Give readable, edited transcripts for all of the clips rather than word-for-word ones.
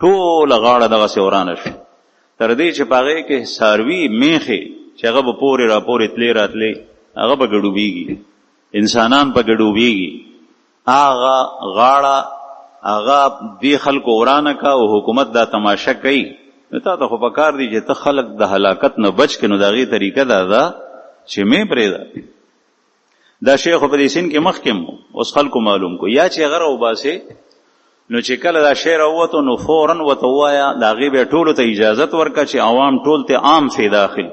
ټول غاړه دغه سورانه شو تر دې چې پاغه کې ساروی میخه چې هغه به پورې را پورې تلې راتلې هغه به ګډوبېږي انسانان په ګډوبېږي هغه غاړه هغه دی خلکو ورانه کا او حکومت دا تماشا کوي ته ته خو پکار دی چې ته خلک د هلاکت نه بچ کینو دغه طریقه دا چې مې پرېدا دا شیخ په دې سین کې مخکم اوس خلکو معلوم کو یا چې غره وباسه نو چې کله دا شعر اوته نو فورن وتوایا دا غیبه ټولو ته اجازه ورکا چې عوام ټول ته عام فی داخل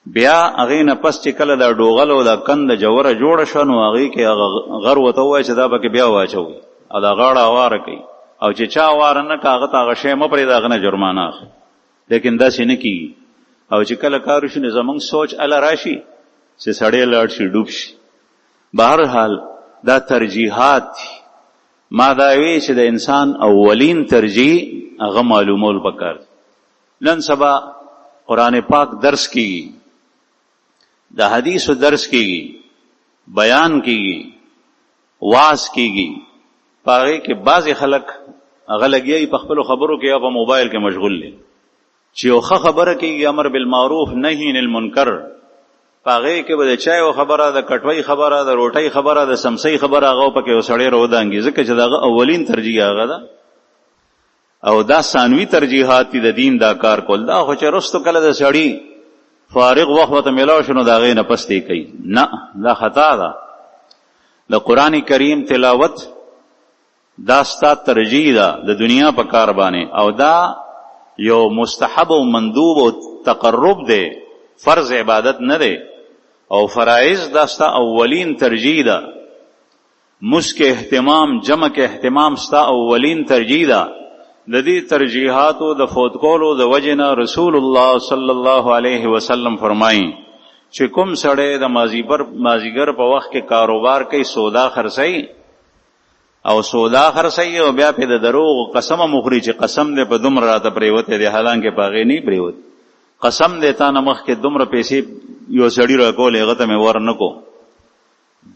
بیا هغه نه پس چې کله دا ډوغل او دا کند جوړه جوړ شنو هغه کې غر وتوای چې دا به بیا واچوي ا دا غاړه واره کوي او چې چا واره نه کاغه تا غشه م پرې داغه نه جرمانه لیکن دا شي نه کی او چې کله کار شي زمونږ سوچ ال راشي چې سړی لاړ شي ډوب شي بهر حال دا ترجیحات ما دا وی چې د انسان اولین ترجیح هغه معلومول پکار نن سبا قران پاک درس کیږي د حدیثو درس کیږي بیان کیږي واعظ کیږي پاره کې بعض خلک هغه لګي په خپل خبرو کې یا په موبایل کې مشغول دي چې یو خبره کیږي امر بالمعروف نهی عن المنکر پاره کې به چای او خبره د کټوي خبره د روټي خبره د سمسي خبره هغه پکې وسړې رودانګي ځکه چې دا اولین ترجیح هغه ده او دا ثانوي ترجیحات دي د دین دا کار کول دا خو چې رستو کله د سړی فارغ وخت ته ملاو شنو دا غي نه پستې کوي نه دا خطا ده د قران کریم تلاوت دا ستا ترجیح ده د دنیا په کار باندې او دا یو مستحب او مندوب او تقرب ده فرض عبادت نه ده او فرائض دا ستا اولین ترجیح ده مسک اهتمام جمع کې اهتمام ستا اولین ترجیح ده د دې ترجیحاتو د فوت کولو د وجنه رسول الله صلی الله علیه وسلم فرمایي چې کوم سړی د مازیګر په وخت کې کاروبار کوي سودا خرڅي او سودا خرڅي او بیا په د دروغ قسم مخري چې قسم دې په دومره راته پریوته دي حالانکه پاغې نه پریوت قسم دې تا نه مخ کې دومره پیسې یو سړی راکول هغه ته مې ورنکو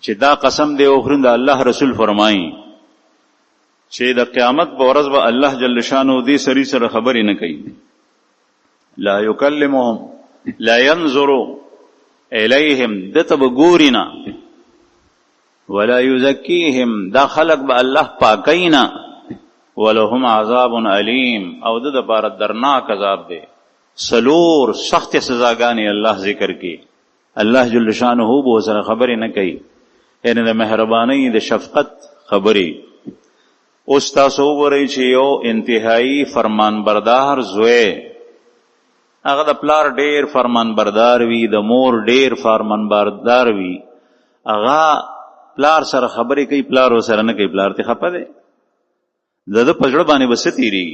چې دا قسم دې اوخرین د الله رسول فرمایي چې د قیامت په ورځ به الله جل شانو دې سړي سره خبرې نه کوي لا یکلمهم لا ينظر الیهم دته بګورینا ولا یزکیهم دا خلق به الله پاکینا ولهم عذاب علیم او د لپاره درناک عذاب دی سلور سخت سزاګانی الله ذکر کی الله جل شانه به سره خبرې نه کوي ان د مهرباني د شفقت خبرې اوس تاسو وګورئ چې یو انتهایی فرمانبردار زوی هغه د پلار ډیر فرمانبردار وي د مور ډیر فرمانبردار وي هغه پلار سره خبرې کوي پلار سره نه کوي پلار ته خپه دی د پجړه باندې بس تیری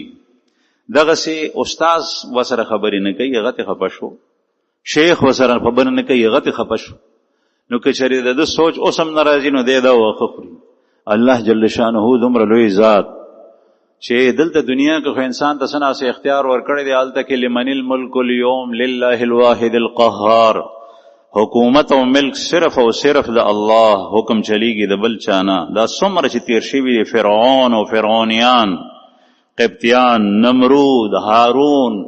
دغه سي استاد وسره خبرې نه کوي هغه ته خپه شو شیخ وسره خبرې نه کوي هغه ته خپه شو نو که چېرې د سوچ اوسم ناراضي نو دی دا وخخري الله جل شانه دومره لوی ذات چې دلته دنیا کې خو انسان ته سنا سي اختیار ورکړی دی الته کې لمن الملك اليوم لله الواحد القهار حکومت او ملک صرف او صرف د الله حکم چلیږي د بل چانه دا څومره چې تیر شوی دی فرعون او فرعونیان قبطیان نمرود هارون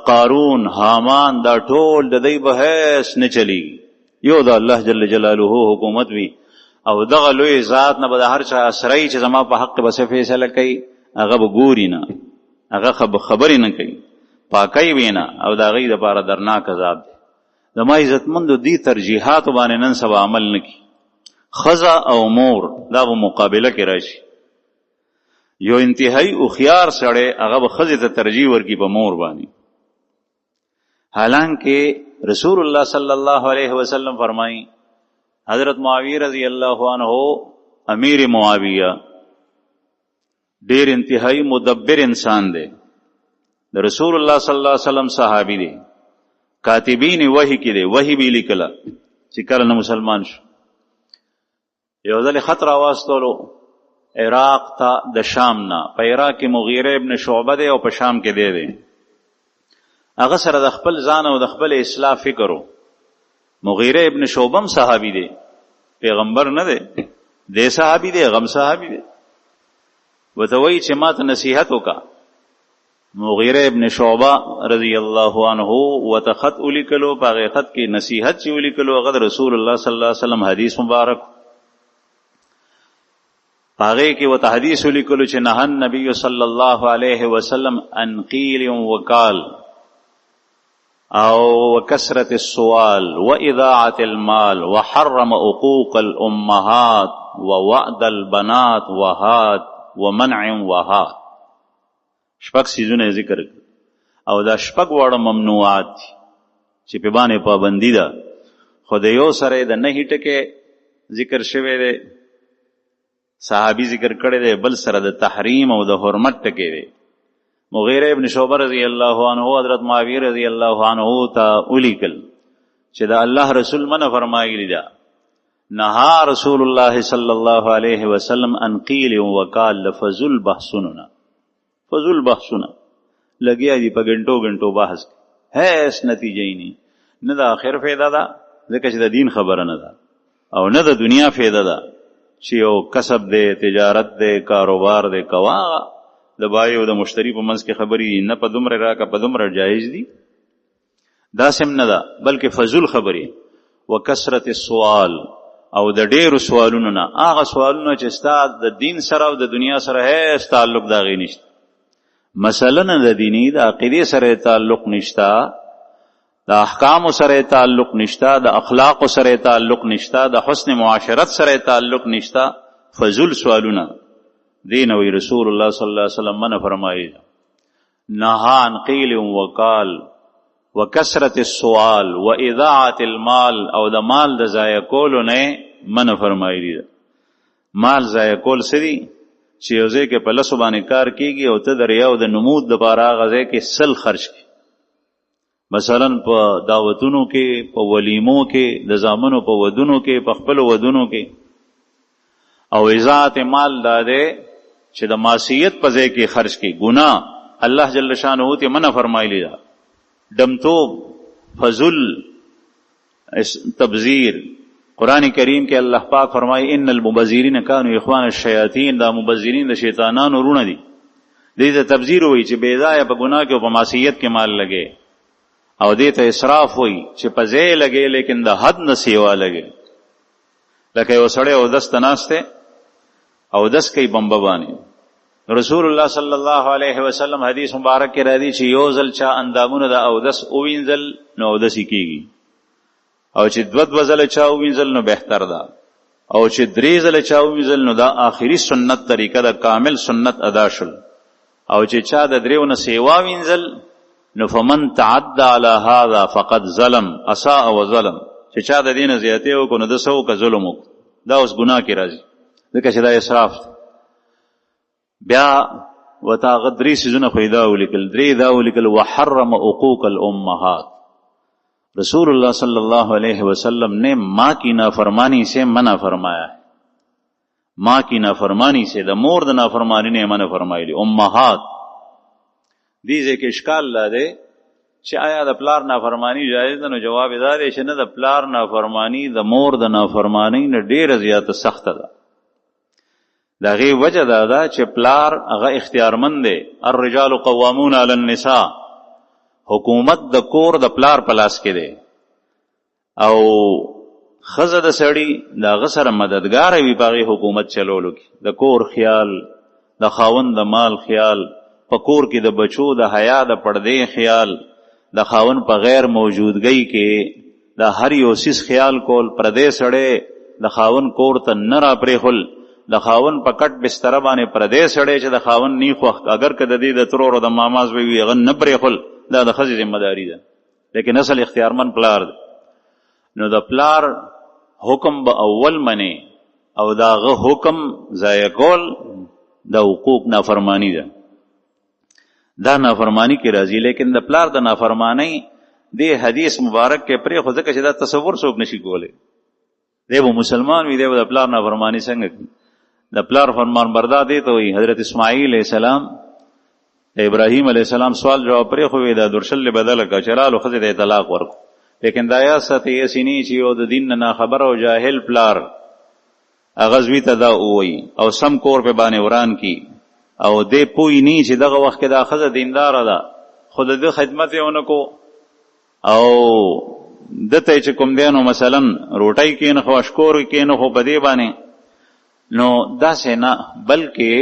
قارون حامان دا ټول د دې بحث نه چلی یو د الله جل جلاله حکومت وی او دغه لوی ذات نه به هر چا اسرای چې زما په حق به فیصله کوي هغه به ګوري نه هغه خبرې نه کوي پاکي وینا او دا غي د لپاره درناک عذاب دی د ما عزتمند دي ترجیحات باندې نن سبا عمل نکي خزا او مور دا په مقابله کې راشي یو انتهایی او خيار سره هغه به خزه ته ترجیح ورکي په مور باندې حالانکه رسول الله صلی الله علیه وسلم فرمایي حضرت معاویہ رضی اللہ عنہ امیر معاویہ ډیر انتہائی مدبر انسان دی د رسول الله صلی الله علیه وسلم صحابی دی کاتبین وحی کې دی وحی به لیکلا چې کله مسلمان شو یو ځل خط راواستلو عراق ته د شام نه په عراق کې مغیره ابن شعبه دی او په شام کې دی هغه سره د خپل ځان او د خپل اصلاح فکرو مغیره ابن شعبم صحابی دی پیغمبر نه دی دی صحابی دی غم صحابی دی وتوی چې ما ته نصیحت وکا. مغیره ابن شعبه رضی الله عنه وته خط ولیکلو، په هغه خط کې نصیحت چې ولیکلو هغه رسول الله صلی الله علیه وسلم حدیث مبارک، هغه کې وته حدیث ولیکلو چې نه نبی صلی الله علیه وسلم ان قیل وقال او وكثرة السؤال واضاعة المال وحرم حقوق الامهات ووعد البنات وهات ومنع وهات. شپږ سيزونه ذکر او دا شپږ واړه ممنوعات چې په باندې پابندي ده، خو د یو سره د نه ټکه ذکر شوی دی، صحابي ذکر کړی دی، بل سره د تحریم او د حرمت ټکی دی. مغیره ابن شعبه رضی الله عنه حضرت معاویه رضی الله عنه ته ولیکل چې دا الله رسول منه فرمایلی دا نهى رسول الله صلی الله علیه وسلم ان قیل وقال لفظل بحثنا فضل بحثنا لګیا دي په غنټو غنټو بحث هیڅ نتیجه نه د اخر فایده ده، ځکه چې د دین خبره نه ده او نه د دنیا فایده ده چې یو کسب دی، تجارت دی، کاروبار دی، کوا د بای او د مشتری په منځ کې خبرې نه په دومره راکه په دومره جایز دي، دا سم نه ده، بلکې فضل خبرې. وکثرت السؤال او د ډېرو سوالونو نه، هغه سوالونه چې ستا د دین سره او د دنیا سره هیڅ تعلق د هغې نشته. مثلا د دیني د عقیدې سره تعلق نشته، د احکامو سره تعلق نشته، د اخلاقو سره تعلق نشته، د حسن معاشرت سره تعلق نشته، فضل سوالونه دین وی رسول الله صلی الله علیه وسلم منع فرمایي. نهى عن قیل وقال وکثرت السؤال واضاعة المال او د مال د ضایع کولو نه منع فرمایي. مال ضایع کول سری چې یو ځای کې په لسو باندې کار کیږي او ته د ریاو د نمود دپاره هغه ځای کې سل خرج کړي، مثلا په دعوتونو کې، په ولیمو کې، د زامنو په ودونو کې، په خپلو ودونو کې. او اضاعت مال دا دی چې د معصیت په ځای کې خرج کړي، ګناه الله جل شانه ته منع فرمایلی ده. دمتوب، فضل، تبذیر. قرآن کریم کې الله پاک فرمایي ان المبذرین کانوا اخوان الشیاطین، دا مبذرین د شیطانانو رونه دي. دې ته تبذیر وایي چې بې ځایه په ګناه کې او په معصیت کې مال لګي، او دې ته اسراف وایي چې په ځای لګي لیکن د حد نه سیوا لګي. لکه یو سړی اودس ته ناست دی، اودس کوي بمبه باندې. رسول الله صلی الله علیه وسلم حدیث مبارک کې راځي چې یو ځل چا اندامونه د اودس اووینځل نو اودس کیږي، او چې دوه ځله چا اووینځل نو بهتر ده، او چې درې ځله چا اووینځل نو دا آخري سنت طریقه ده، کامل سنت ادا شول. او چې چا د دریو نه سیوا وینځل نو فمن تعدى على هذا فقد ظلم اساء وظلم، چې چا د دین زیاتې وکړو نو د سو که ظلم وکړو، دا اوس ګناه کې راځي، ځکه چې دا اسراف. بیا وتا غدري سيزونه خیدا ولیکل، درې دا ولیکل وحرم حقوق الامهات. رسول اللہ صلی اللہ علیہ وسلم نے ماں کی نافرمانی سے منع فرمایا ہے، ماں کی نافرمانی سے د مور د نافرمانی نے منع فرمایلی. امهات دیزه کې اشکال لا دی چې آیا د پلار نافرمانی جایز ده؟ نو جواب دا دی چې نه، د پلار نافرمانی د مور د نافرمانی نه ډیره زیاته سخته ده. د هغې وجه دا ده چې پلار هغه اختیارمند دی. الرجال قوامون علی النساء، حکومت د کور د پلار په لاس کې دی، او ښځه د سړي د هغه سره مددګاره وي په هغې حکومت چلولو کې. د کور خیال، د خاوند د مال خیال، په کور کې د بچو د حیا د پردې خیال، د خاوند په غیر موجودګۍ کې د هر یو سیس خیال کول، پردې سړی د خاوند کور ته نه را پرېښول، د خاوند په کټ بستره باندې پردې سړی چې د خاوند نی خوښ، اگر که د دې د ترور او د ماماز وي هغه نه پرېښول، دا د ښځې ذمهداري ده، لیکن اصل اختیارمن پلار ده. نو د پلار حکم به اول منی او د هغه حکم ضایع کول د حقوق نافرمانی ده، دا نافرمانی کې راځي. لیکن د پلار د نافرمانی دی حدیث مبارک کې پرې خو ځکه چې دا تصور څوک نشي کولی. دی به مسلمان وي، دی به د پلار نافرمانی څنګه کوي؟ د پلار فرمان بردار دی ته وایي. حضرت اسماعیل علیہ السلام ابراهیم علیہ السلام سوال جواب پرې خو دا درشل بدله کا چرالو ښځې ته طلاق ورکو، لیکن دا یا ساتي یسینی چې یو د دین نه خبر او جاهل پلار اغزوی ته دا وایي او سم کور په باندې وران کی او دې پوی نی چې دغه وخت کې دا ښځه دینداره ده خو د ده خدمت یې ونه کو او دته چې کوم دی نو مثلا روټۍ کېنښو اشکور کېنښو په دې باندې نو داسې نه بلکې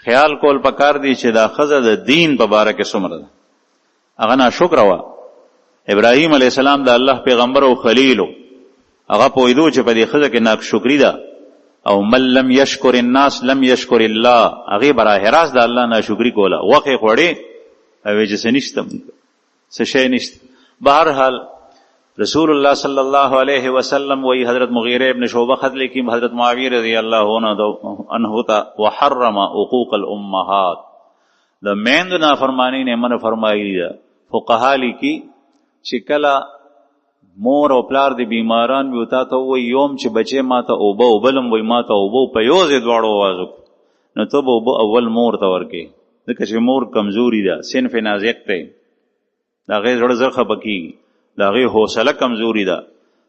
خیال کول پکار دی چې دا ښځه د دین په باره کې څومره ده هغه ناشکره وه ابراهیم علیه السلام د الله پیغمبر او خلیل هغه پوهېدو چې په دې ښځه کې ناشکري ده او من لم یشکر الناس لم یشکر الله هغې براه راست د الله ناشکري کوله غوښې خوړې او ویې چې څه نشته څه شی نشته بهرحال رسول الله صلی الله علیه وسلم وی حضرت مغیره ابن شعبہ خط لیکي حضرت معاویه رضی الله عنه ته وحرم حقوق الامهات د میندو نافرمانی نه منع فرمایلی ده فقها لیکي چې کله مور او پلار د بیماران وي تا ته وایي یوم چې بچې ما ته اوبه او بلم وایي ما ته اوبه په یو ځای دواړو آواز وکړو نو ته به اوبه اول مور ته ورکې ځکه چې مور کمزوري ده صنف نازک دی د هغې زړه زر خفه کېږي د هغې حوصله کمزوري ده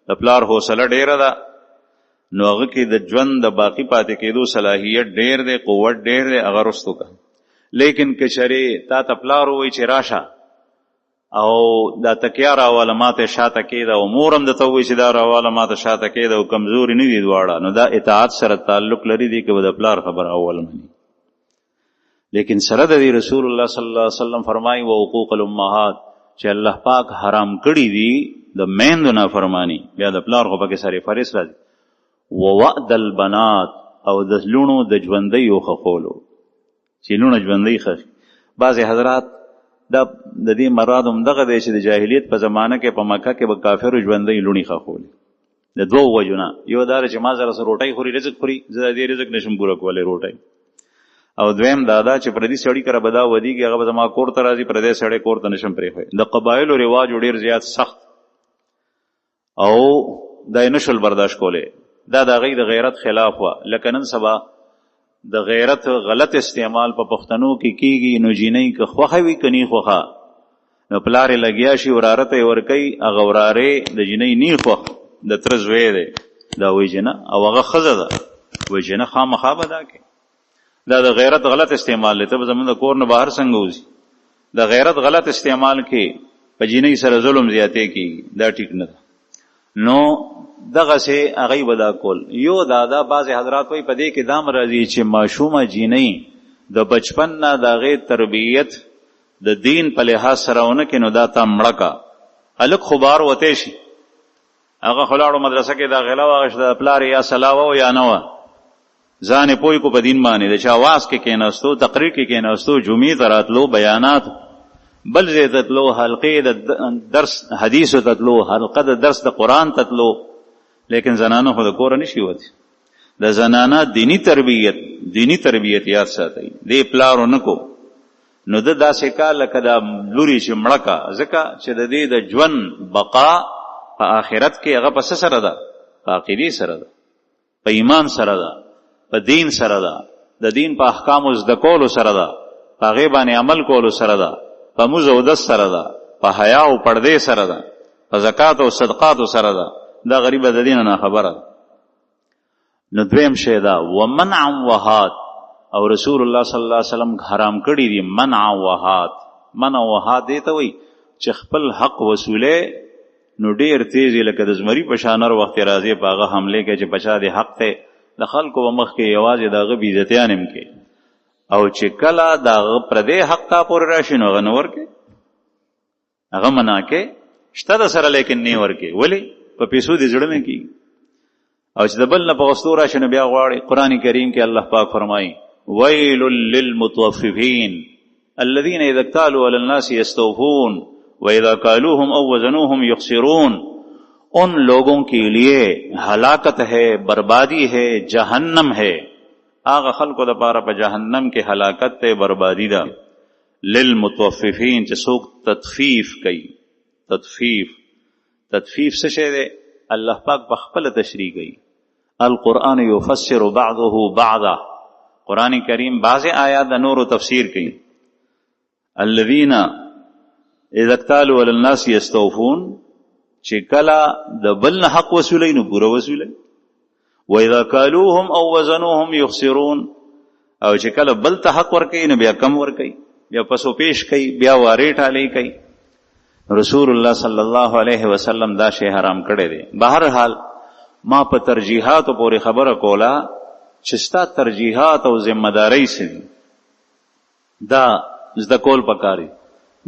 د پلار حوصله ډېره ده نو هغه کې د ژوند د باقي پاتې کېدو صلاحیت ډېر دی قوت ډېر دی هغه رستو که لیکن که چرې تا ته پلار ووایي چې راشه او دا تکیا راواله ماته شاته کېده او مور هم درته ووایي چې دا راواله ماته شاته کېده او کمزوري نه دي دواړه نو دا اطاعت سره تعلق لري دی که به د پلار خبر اول مني لیکن سره د دې رسول الله صلی الله علیه وسلم فرمایي و حقوق الامهات چې الله پاک حرام کړي دي د میندو نافرمانی بیا د پلار خو پکې سره فرض راځي ووعد البنات او د لونو د ژوندیو خښولو چې لونه ژوندی خښي بعضې حضرات دا د دې مراد هم دغه دی چې د جاهلیت په زمانه کې په مکه کې به کافرو ژوندی لوڼې خښولې د دوو وجو نه یو دا چې ما سره روټۍ خوري رزق خوري زه د دې رزق نشم پوره کولی روټۍ او دویم دا چې پردي سړي کره به دا ودیږي هغه به زما کور ته راځي پردی سړی کور ته نشم پرېښوی د قبایلو رواج ډېر زیات سخت او دا یې نشول برداشت کولی دا د هغوی د غیرت خلاف وه لکه نن سبا د غیرت غلط استعمال په پښتنو کې کیږي نو جینۍ که خوښه وي که نی خوښه نو پلار یې لګیا شي وراره ته یې ورکوي هغه ورارې د جینۍ نی خوښ د تره زوی دی دا وایي چې نه او هغه ښځه ده وایي چې نه خامخا به دا کوي دا د غیرت غلط استعمال دی ته به زمونږ د کور نه بهر څنګه وځي د غیرت غلط استعمال کې په جینۍ سره ظلم زیاتې کېږي دا ټیک نه ده نو دغسې هغوی به دا کول یو دا بعضې حضرات وایي په دې کې دا هم راځي چې ماشومه جینۍ د بچپن نه د هغې تربیت د دین په لحاظ سره ونه کړي نو دا تا مړه کا هلک خو بار وتی شي هغه خو لاړو مدرسه کې داخله واغېسته د پلار یا صلاح وه یا نه وه ځان یې پوی کو په دین باندې د چا واز کې کېناستو تقریر کې کېناستو جمعې ته راتلو بیانات بل ځای ته تلو حلقې د درس حدیثو ته تلو حلقه د درس د قرآن ته تلو لیکن زنانه خو د کوره نشي وتی د زنانه دینی تربیت یاد ساتئ دې پلارو نه کو نو د داسې کار لکه دا لوري چې مړه کا ځکه چې د دې د ژوند بقا په آخرت کې هغه په څه سره ده په عقیدې سره ده په ایمان سره ده په دین سره ده د دین په احکامو زده کولو سره ده په هغې باندې عمل کولو سره ده په مونځ او اودس سره ده په حیا او پردې سره ده په زکات او صدقاتو سره ده دا غریبه د دینه نه خبره ده نو دویم شی دا ومنع وهات او رسول الله صلی الله علیه وسلم حرام کړي دي منع وهات دې ته وایي چې خپل حق وصوله نو ډېر تیز لکه د زمري په شانر وخت راځي په هغه حملې کې چې بچا دې حق ته د خلکو په مخ کې یوازې د هغه بېعزتیان هم کې او چې کله د هغه پردی حق تا پورې راشي نو هغه نه ورکې هغه منع کې شته د سره لیکن نه ورکې ولې په پیسو دې زړه نه کېږي او چې د بل نه په غوښتو راشي نو بیا غواړي قرآن کریم کې الله پاک فرمایي ویل للمطففین الذین اذا اکتالوا علی الناس یستوفون واذا کالوهم او وزنوهم یخسرون ان لوگوں کے لیے ہلاکت ہے بربادی ہے جہنم ہے آغا خلقو دا پارا پا جہنم کے ہلاکت تے بربادی دا للمطففین چا سوک تطفیف کئی تطفیف سے شے دے اللہ پاک بخپل تشریح گئی القرآن یفسر بعضه بعضا قرآن کریم بعض آیات دا نور و تفسیر کئی الذین اذا اکتالوا علی الناس یستوفون چې کله د بل نه حق وصولوي نو پوره وصولوي واذا کالوهم او وزنوهم یخسرون او چې کله بل ته حق ورکوي نو بیا کم ورکوي، بیا پسو پیش کوي، بیا وارې ټالې کوي. رسول الله صلی الله علیه وسلم دا شی حرام کړی دی. بهر حال ما په ترجیحاتو پورې خبره کوله چې ستا ترجیحات او ذمہ داری سي دا زده کول پکاري.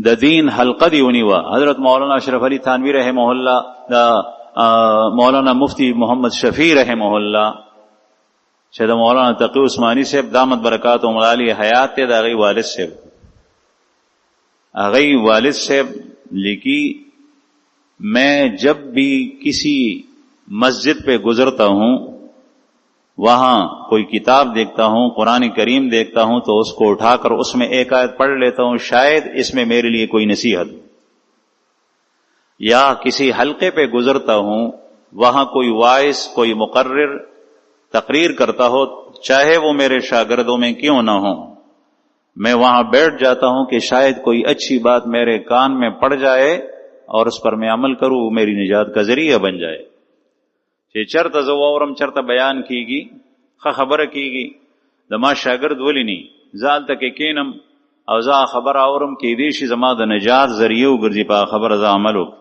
د دین حلقه دی ونیوه. حضرت مولانا اشرف علی تھانوی رحمه الله، دا مولانا مفتی محمد شفیع رحمه الله چې د مولانا تقی عثماني صاحب دامت برکاتهم علی حیات ته د هغې والد صاحب، هغې والد صاحب लिखी मैं जब भी किसी मस्जिद पे गुजरता हूँ वहाँ कोई किताब देखता हूँ, कुरान करीम देखता हूँ, तो उसको उठाकर उसमें एक आयत पढ़ लेता हूँ, शायद इसमें मेरे लिए कोई नसीहत. या किसी हलके पे गुजरता हूँ वहाँ कोई वाइस कोई मुकर्रिर तकरीर करता हो, चाहे वो मेरे शागिर्दों में क्यों ना हो, मैं वहां बैठ जाता हूं कि शायद कोई अच्छी बात मेरे कान में पड़ जाए और उस पर मैं अमल करूं, मेरी निजात का जरिया बन जाए. چې چرته زه واورم چرته بیان کیږي ښه خبره کیږي د ما شاګرد ولې ني زه هلته کې کینم او زه خبره اورم کیدی شي زما د نجات ذریعه وګرځي په خبره زه عمل وکړم.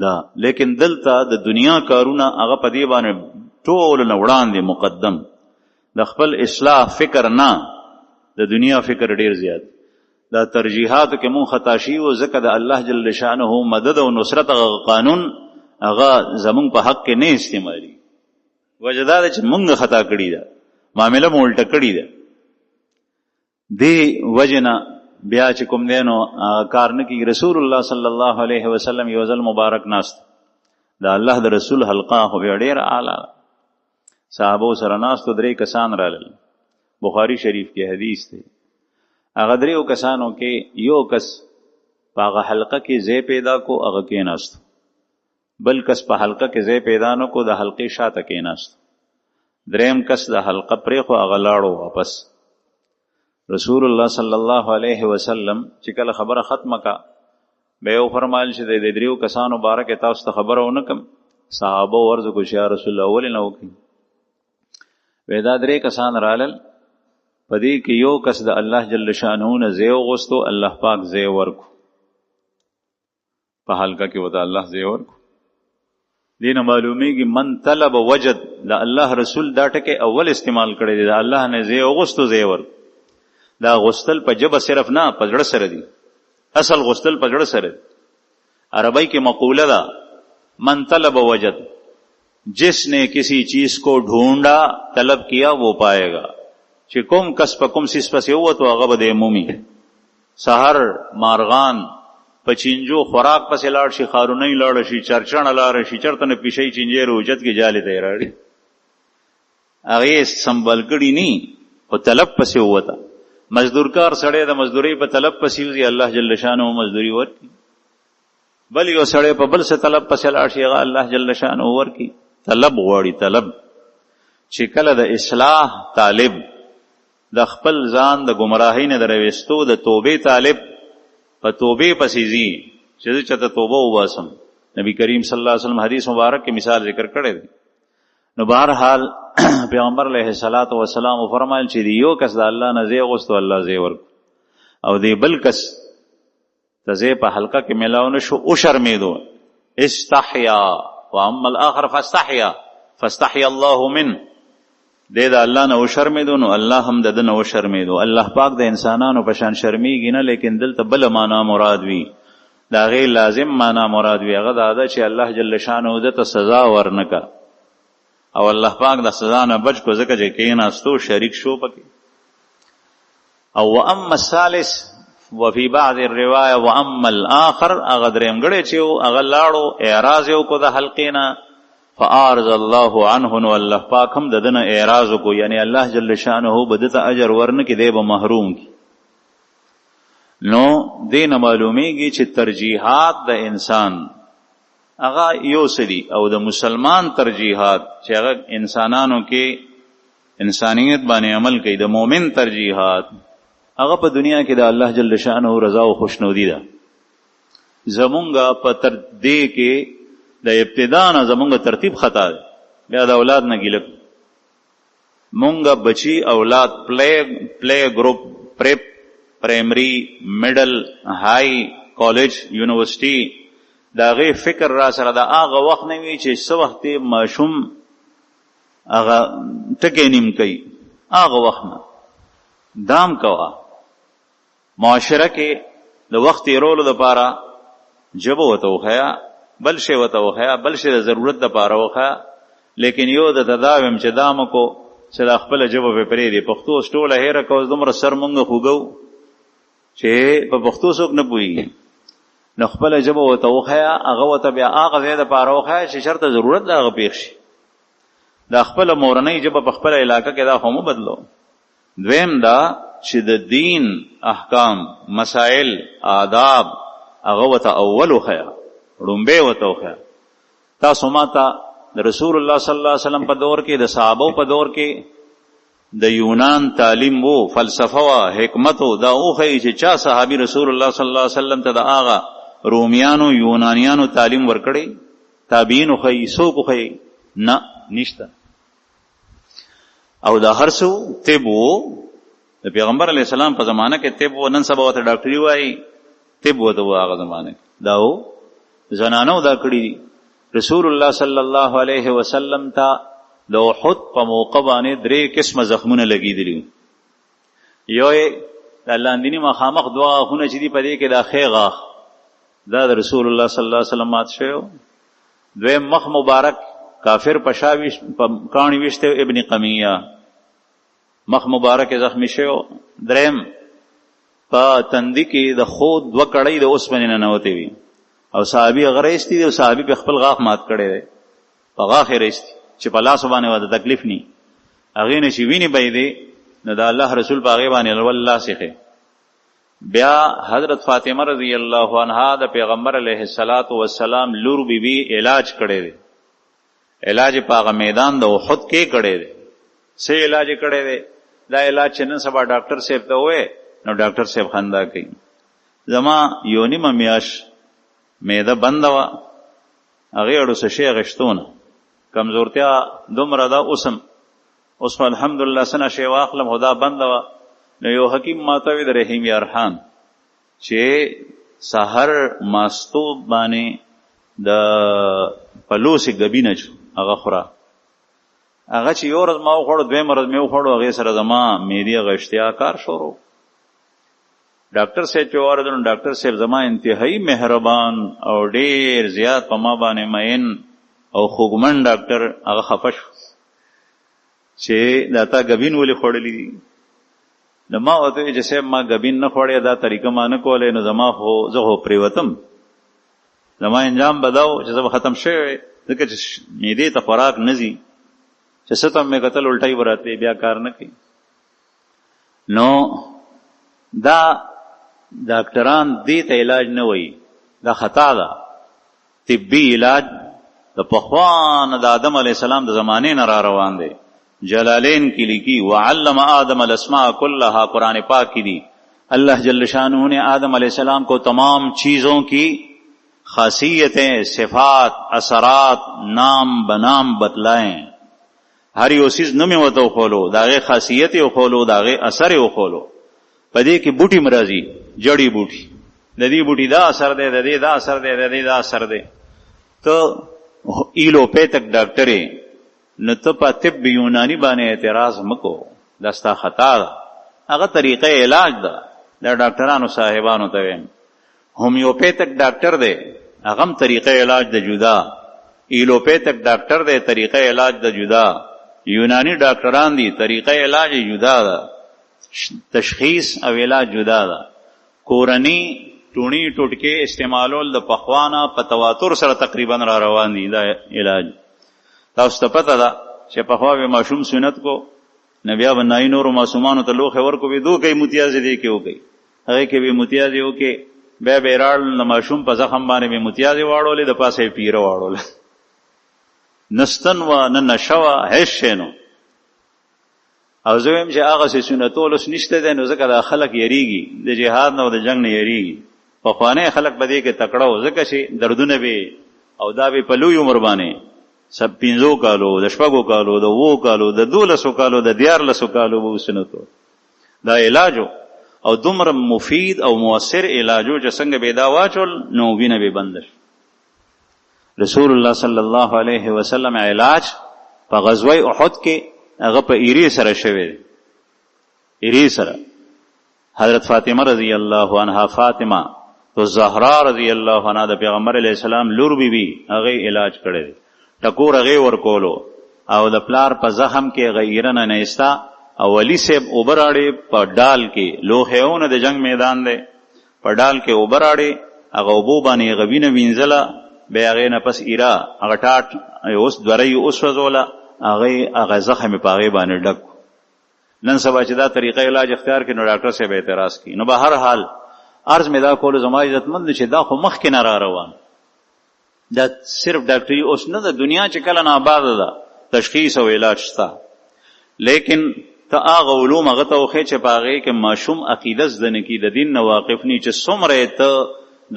دا لیکن دلته د دنیا کارونه هغه په دې باندې ټول نه وړاندې مقدم، د خپل اصلاح فکر نه، د دنیا فکر ډیر زیات. دا ترجیحاتو کې مون خطا شي او ځکه د الله جل شانه مدد او نصرت قانون هغه زمون په حق کې نه استعمالي. وجه دا چې مونږ خطا کړی ده، معامله مو الټه کړی ده. دی وجنه بیا چې کوم دینو کار نه کوي. رسول الله صلی الله علیه وسلم یو ځل مبارک ناست، دا الله د رسول حلقه خو بیا ډیر اعلی، صحابه سره ناستو 3 کسان رالل. بخاری شریف کې حدیث دی. هغه 3 کسانو کې یو کس په هغه حلقه کې ځای پیدا کو، هغه کې ناست. بل کس په حلقه کې ځای پیدا نه کو، د حلقې شاته کې ناست. 3م کس د حلقه پرې خو هغه لاړو واپس. رسول الله صلی الله علیه وسلم چې کله خبره ختمه کا به یو فرمایل چې د 3 کسانو باره کې تاسو ته خبره ونه کم. صحابه ورځ کو چې یا رسول الله ولې نه وکړي. ودا 3 کسان رالل، پدې کې یو کس د الله جل شانه نه زیو غوستو، الله پاک زیو ورکو په حلقه کې ودا الله زیو ورکو. دین معلومیږي من طلب وجد، د الله رسول دا ټکي اول استعمال کړی دی، د الله نه زیو غوستو زیو ورکو. دا غوستل په جبه صرف نه په زړه سره دی، اصل غوستل په زړه سره. عربی کې مقوله ده من طلب وجد، جس نے کسی چیز کو ڈھونڈا طلب کیا وہ پائے گا. چې کوم کس په کوم سیس پسې ووتو هغه به د مومي. سحر مارغان په چینجو خوراک پسې لاړ شي، خارونی لاړ شي، چرچڼه لاړ شي، چرته نه پیشي چینجې روجت کې جالې ته راړي، هغه سنبال کړي ني او طلب پسې ووته. مزدورکار سړی د مزدوري په طلب پسې وځي، الله جل شانه مزدوري ورکي. بل یو سړی په بل څه طلب پسې لاړ شي، هغه الله جل شانه ورکي. طلب غواړي. طلب چې کله د اصلاح طالب، د خپل ځان د گمراهۍ نه درويستو، د توبې طالب په توبې پسې ځي چې چته توبه وباسم. نبی کریم صلی الله علیه وسلم حدیث مبارک کې مثال ذکر کړی دی. نو بهرحال پیغمبر علیه الصلاۃ والسلام فرمایل چې یو کس د الله نه زی غوستو، الله زی ورک، او دی بل کس ته زی په حلقه کې ملاو نشو او شرمېدو. استحیا واما الاخر فاستحیا الله منه. د الله نه او شرمېدو نو الله هم د نه او شرمېدو. الله پاک د انسانانو په شان شرمېږي نه، لیکن دلته بل معنا مراد وي، دا غیر لازم معنا مراد وي. هغه دا ده چې الله جل شانه دته سزا ورنکا، او الله پاک د سزا نه بچ کو، ځکه چې کیناستو شریک شو پکې. او واما الثالث وفي بعض الروايه واما الاخر، هغه دریم غړي چې هغه لاړو اعراض یو کو د حلقینا، فارض الله عنه، نو الله پاک هم دنه اعراض کو، یعنی الله جل شانه بدته اجر ورنه کې دی به محروم کی. نو دین معلومیږي چې ترجیحات د انسان هغه یو سری، او د مسلمان ترجیحات چې هغه انسانانو کې انسانیت باندې عمل کوي، د مؤمن ترجیحات هغه په دنیا کې د الله جل شانه رضا او خوشنودي ده. زمونږه په تر دې کې د ابتدا نه زمونږ ترتیب خطا دی، بیا د اولاد نه ګیله. مونږه بچی اولاد پلی گروپ پریپ پرایمری میډل های کالج یونیورسيټي داغه فکر را سره دا هغه وخت نه وی چې څو وخت ماشوم هغه ټکې نیم کوي هغه وخت دام کوا معاشره کې د وخت رولو لپاره جبو وته وخیا بل شی وته وخیا بل شی د ضرورت لپاره وخیا لیکن یو د تداوم چې دامو کو چې د خپل جبو په پرې دی پښتو سټوله هېره کوز دومره سر مونږ خوګو چې په پښتو څوک نه پوهېږي نو خپله ژبه ورته وښیه هغه ورته بیا هغه ځای دپاره وښیه چې چېرته ضرورت د هغه پېښ شي دا خپله مورنۍ ژبه په خپله علاقه کې دا خو مه بدلو دویم دا چې د دین احکام مسائل آداب هغه ورته اول وښیه ړومبې ورته وښیه تاسو ما ته د رسول الله صلی الله علیه وسلم په دور کې د صحابو په دور کې د یونان تعلیم وو فلسفه وا حکمت وو دا اوخی چې چا صحابي رسول الله صلی الله علیه وسلم ته د آغا رومیانو یونانیانو تعلیم ورکړي تابعین خو څوک خو نه نشته او دا هر څو طب وو د پیغمبر علی السلام په زمانه کې طب و نن سبا ته ډاکټري وایي طب وته هغه زمانه دا و زنانو دا کړی رسول الله صلی الله علیه وسلم ته د احد په موقع باندې 3 قسمه زخمونه لګیدلی یو د لاندینی مخامخ دوا غونه چې دی په دې کې د خیغه دا د رسول الله صلی الله علیه وسلم مات شو دویم مخ مبارک کافر پشاویش کانی وشته ابن قمیه مخ مبارک زخمی شو دریم په تندی کې د خود دو کړی د اوسمنه نه نوتی وي او صحابي غریستی او صحابي په خپل غاښ مات کړي دي په غاښ غریستی چې په لاس باندې ودا تکلیف ني هغه نشي ویني بيدي نو د الله رسول باغې باندې الله سیخه بیا حضرت فاطمه رضی الله عنها د پیغمبر علیه الصلاۃ والسلام لور بیبي علاج کړي دي علاج په میدان د احد کې کړي دي سه علاج کړي دي دا علاج چې نن سبا ډاکټر صاحب ته وې نو ډاکټر صاحب خندا کوي زما یونی ممیاش میده بند وا هغه اړو څه شي غشتونه کمزورتیا دومره دا اوسم اوس الحمدلله سنا شی واخلم خدا بند وا نو یو حکیم ماتوی د رحیم یارحان چې سحر ماستو باندې د پلوسی غبینه هغه خورا هغه چې یو ورځ ما وخوړو دویم ورځ مې وخوړو هغه سره زما میدی غشتیا کار شروع ډاکټر صاحب چې ورته ډاکټر صاحب زما انتهایی مهربان او ډیر زیات په ما باندې مین او خوګمن ډاکټر هغه خفش چې داتا غبین ولې خوړلې دي نو ما وته چې صاحب ما غبین نه خوړې دا طریقه ما نه کولې نو زما خو زه هو پریوتم زما انجام بداو چې زه ختم شوی ځکه چې میدې ته خوراک نزي چې ستم مې قتل الټای ورته بیا کار نه کوي نو دا ډاکټران دې ته علاج نه وایي دا خطا ده طبي علاج د پخوان د آدم علی السلام د زمانه نه را روان دی جلالین کی لیکي وعلم آدم الاسماء كلها قرآن پاک کی دی اللہ جل شانہ نے آدم علیہ السلام کو تمام چیزوں کی خاصیتیں صفات اثرات نام بنام بتلائیں ہر یو چیز نمی وتو خولو داغه خاصیت او خولو داغه اثر او خولو پدې کې بوټي مرضی جڑی بوټي د دې بوټي دا اثر دی د دې دا اثر دی د دې دا اثر دی ته ایلوپیتک ډاکټرې نو ته په طب یونانی باندې اعتراض مکو دستا خطا هغه طریقې علاج ده د ډاکټرانو صاحبانو ته ویم هومیوپیتک ډاکټر دی هغه طریقې علاج د جدا ایلوپیتک ډاکټر دی طریقې علاج د جدا یونانی ډاکټران دي طریقې علاج جدا ده تشخیص او علاج جدا ده کورنی ټونی ټوټکې استعمالول د پخوانه په تواتر سره تقریبا را روان دي دا علاج تاسو ته پته ده چې پخوا به ماشوم سنت کو نبیا بنای نور معصومانو ته لوخ ور کو به دوه کوي متیاز دي کې وکي هغه کې به متیاز یو کې به بیرال ماشوم په زخم باندې به متیاز واړولې د پاسه پیر واړول نستن و نه نشوا هیڅ شنو او زویم چې هغه سنتول اوس نشته ده نو ځکه د خلک یریږي د جهاد نو د جنگ نه یریږي په خوانه خلک بده کې تکړه ځکه چې دردونه به او دا به په لوی عمر باندې سب 15 کالو د 6 کالو د 2 کالو د 12 کالو د 14 کالو به وسنتو دا علاجو او دومره مفید او مؤثر علاجو چې څنګه به دا واچول نو وینه به بندش. رسول الله صلی الله علیه وسلم علاج په غزوه احد کې هغه په ایری سره شوی ایری سره حضرت فاطمه رضی الله عنها فاطمه تو زهرا رضی الله عنها د پیغمبر علیه السلام لور بیبي هغه علاج کړی ټکور هغه ورکولو او د پلار په زخم کې غیرنه نه استا او ولی صاحب اوبراړي په ډال کې لوهونه د جنگ میدان دی په ډال کې اوبراړي هغه وبو باندې غوینه وینځله به هغه نه پس ایرا هغه ټاټ اوس دوری اوس وزوله هغه زخم په هغه باندې ډک. نن سبا چې دا طریقه علاج اختیار کړي نو ډاکټر صاحب اعتراض کوي. نو به هر حال عرض مې دا کول زما عزتمند چې دا خو مخ کې نه را روان دا صرف ډاکټري اوس نه د دنیا چې کله نه آباد ده تشخیص او علاج شته لیکن ته هغه علوم هغه ته وخی چې په هغې کې ماشوم عقیده زده نه کي د دین نه واقف ني چې څومره ته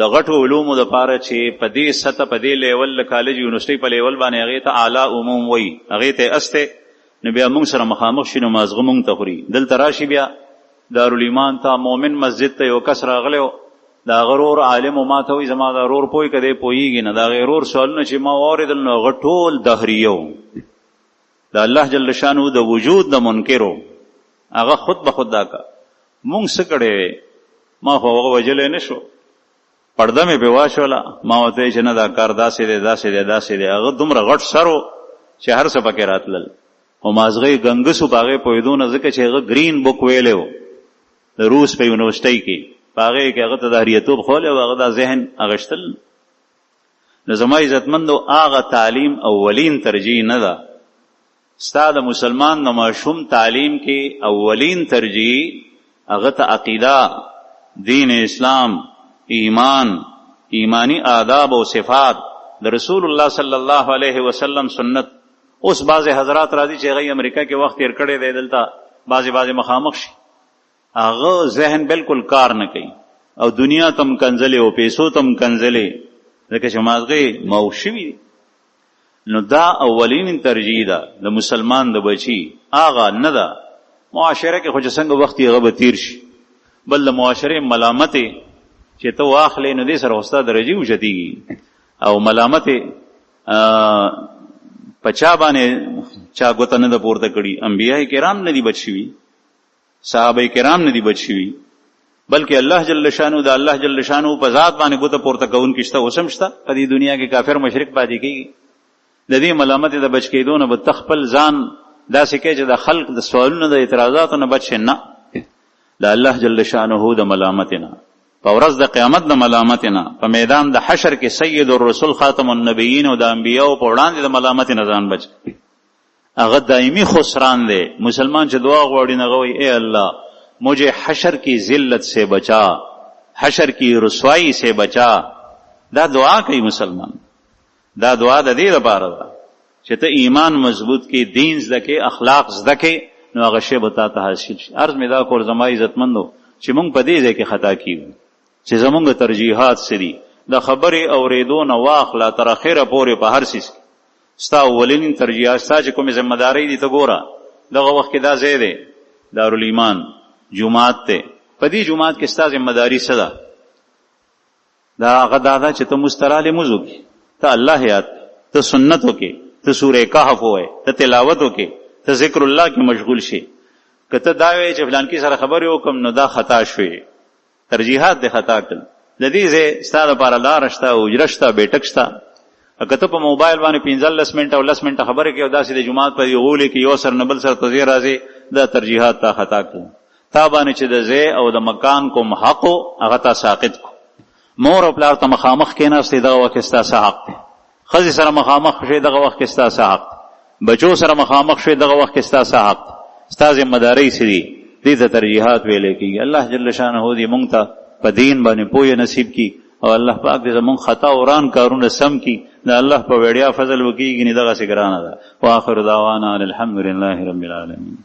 د غټو علومو دپاره چې په دې سطح په دې لیول د کالج یونیورسټۍ په لیول باندې هغې ته اعلی عموم وایي هغې ته استه نو بیا موږ سره مخامخ شي نو مازغه موږ ته خوري. دلته راشي بیا دارالایمان ته مومن مسجد ته یو کس راغلی و دا غرور عالم ما ته وایي زما دا رور پوی که دی پوهېږي نه دا غرور سوالونه چې ما واورېدل نو هغه ټول دهریه و د الله جل شانو د وجود د منکرو هغه خود به خود دا کا مونږ څه کړی ما خو هغه وجلی نه شو پرده مې پې واچوله ما ورته چې نه دا کار داسې دی داسې دی داسې دی هغه دومره غټ سر و چې هر څه پکې راتلل او مازغی ګنګسو په هغې پوهېدو نه ځکه چې هغه ګرین بک ویلی و د روس په یونیورسټۍ کې په هغې کې هغه ته د حریتوب خولی او هغه دا ذهن اغشتل. نو زما عزتمندو هغه تعلیم اولین ترجیح نه ده ستا د مسلمان د ماشوم تعلیم کې اولین ترجیح هغه ته عقیده دین اسلام ایمان ایمانی آداب او صفات د رسول الله صلی الله علیه وسلم سنت. اوس بعضې حضرات راځي چې هغه امریکا کې وخت تیر کړی دی دلته بعضې مخامخ شي هغه ذهن بالکل کار نه کوي او دنیا تم کنځلې او پیسو تم کنځلې ځکه چې مازغې موت شوي دي. نو دا اولین ترجیح ده د مسلمان د بچي هغه نه ده معاشره کې خو چې څنګه وخت یې هغه به تیر شي بل د معاشرې ملامتې چې ته واخلې نو دې سره ستا درجې اوچتېږي او ملامتې په چا باندې چا ګوته نه ده پورته کړي انبیاء کرام نه دي بچ شوي صحابه کرام نه دي بچ شوي بلکې الله جل شانو د الله جل شانو په ذات باندې ګوته پورته کوونکي شته اوس هم شته په دې دنیا کې کافر مشرک پاتې کېږي. د دې ملامتې د بچ کېدو نه به ته خپل ځان داسې کوې چې د خلق د سوالونو د اعتراضاتو نه بچ شې نه د الله جل شانه د ملامتې نه په ورځ د قیامت د ملامتې نه په میدان د حشر کې سید الرسول خاتم النبیین او د انبیاو په وړاندې د ملامتې نه ځان بچ هغه دائمی خسران دی. مسلمان چې دعا غواړي نه غوي اے الله مجھے حشر کی ذلت سے بچا حشر کی رسوائی سے بچا دا دعا کوي مسلمان دا دعا د دې لپاره ده چې ته ایمان مضبوط کې دین زده کې اخلاق زده کې نو هغه شی به تا ته حاصل شي. عرض مې دا کول زما عزتمندو چې موږ په دې ځای کې خطا کیږو چې زمونږ ترجیحات څه دي د خبرې اورېدو نه واخله تر اخره پورې په هر څیز کې ستا اولین ترجیحات ستا چې کومې ذمهدارۍ دي ته ګوره دغه وخت کې دا ځای دی دارالایمان جومات دی په دې جومات کې ستا ذمهداري څه ده دا هغه دا ده چې ته مستراله لمونځ وکړې ته الله یاد ته سنت وکې ته سورې کهف ووایې ته تلاوت وکې ته ذکر الله کې مشغول شي که ته دا وایې چې فلانکي سره خبرې وکړم نو دا خطا شوې ترجیحات دې خطا کړل د دې ځای ستا دپاره لاره شته اجره شته بیټک شته که ته په موبایل باندې 15 منټه او 10 منټه خبرې کوې او داسې د جومات په غولې کې یو سر نه بل سر ته ځای راځې دا ترجیحات تا خطا کړل تا باندې چې د ځای او د مکان کوم حق و هغه تا ساقط کو مور او پلار ته مخامخ کېناستې دغه وخت کې ستا څه حق دی ښځې سره مخامخ شوې دغه وخت کې ستا څه حق دی بچو سره مخامخ شوې دغه وخت کې ستا څه حق دی ستا ذمهدارۍ څه دي دې ته ترجیحات ویلی کېږي. الله جل شانه دې مونږ ته په دین باندې پوهه نصیب کړي او الله پاک دې زمونږ خطا وران کارونه سم کړي د الله په وړیا فضل وکړي دغسې ګرانه ده. واخر دعوانا الحمد لله رب العالمین.